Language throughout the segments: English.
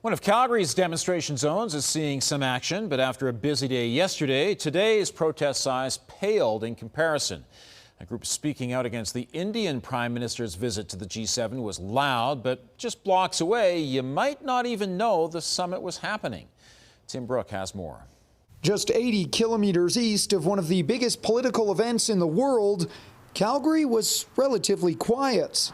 One of Calgary's demonstration zones is seeing some action, but after a busy day yesterday, today's protest size paled in comparison. A group speaking out against the Indian Prime Minister's visit to the G7 was loud, but just blocks away, you might not even know the summit was happening. Tim Brooke has more. Just 80 kilometers east of one of the biggest political events in the world, Calgary was relatively quiet.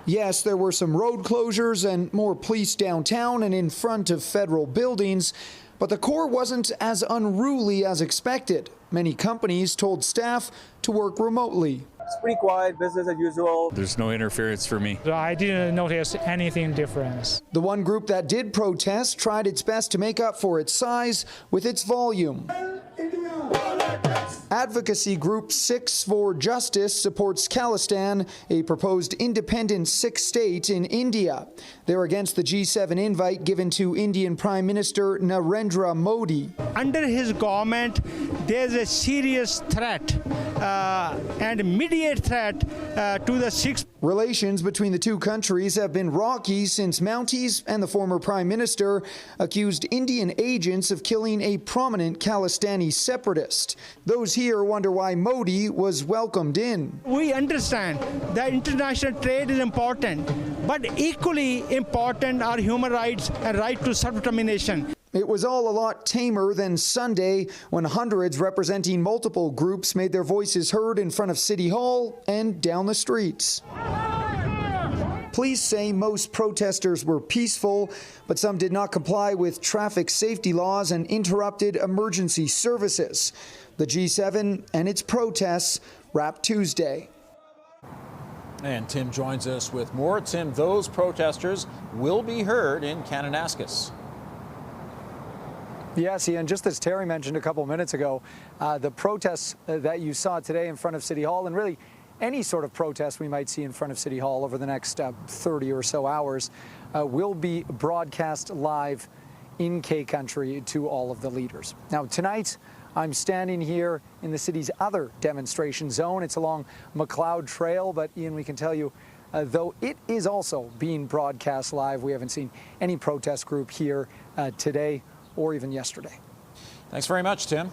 Yes, there were some road closures and more police downtown and in front of federal buildings, but the core wasn't as unruly as expected. Many companies told staff to work remotely. It's pretty quiet, business as usual. There's no interference for me. I didn't notice anything different. The one group that did protest tried its best to make up for its size with its volume. Advocacy group Sikhs for Justice supports Khalistan, a proposed independent Sikh state in India. They're against the G7 invite given to Indian Prime Minister Narendra Modi. Under his government, there's a serious threat and immediate threat to the Sikhs. Relations between the two countries have been rocky since Mounties and the former Prime Minister accused Indian agents of killing a prominent Khalistani separatist. Those here wonder why Modi was welcomed in. We understand that international trade is important, but equally important are human rights and right to self-determination. It was all a lot tamer than Sunday when hundreds representing multiple groups made their voices heard in front of City Hall and down the streets. Police say most protesters were peaceful, but some did not comply with traffic safety laws and interrupted emergency services. The G7 and its protests wrap Tuesday. And Tim joins us with more. Tim, those protesters will be heard in Kananaskis. Yes, Ian, just as Terry mentioned a couple minutes ago, the protests that you saw today in front of City Hall, and really any sort of protest we might see in front of City Hall over the next 30 or so hours, will be broadcast live in K-Country to all of the leaders. Now, tonight, I'm standing here in the city's other demonstration zone. It's along McLeod Trail, but Ian, we can tell you, though it is also being broadcast live, we haven't seen any protest group here today or even yesterday. Thanks very much, Tim.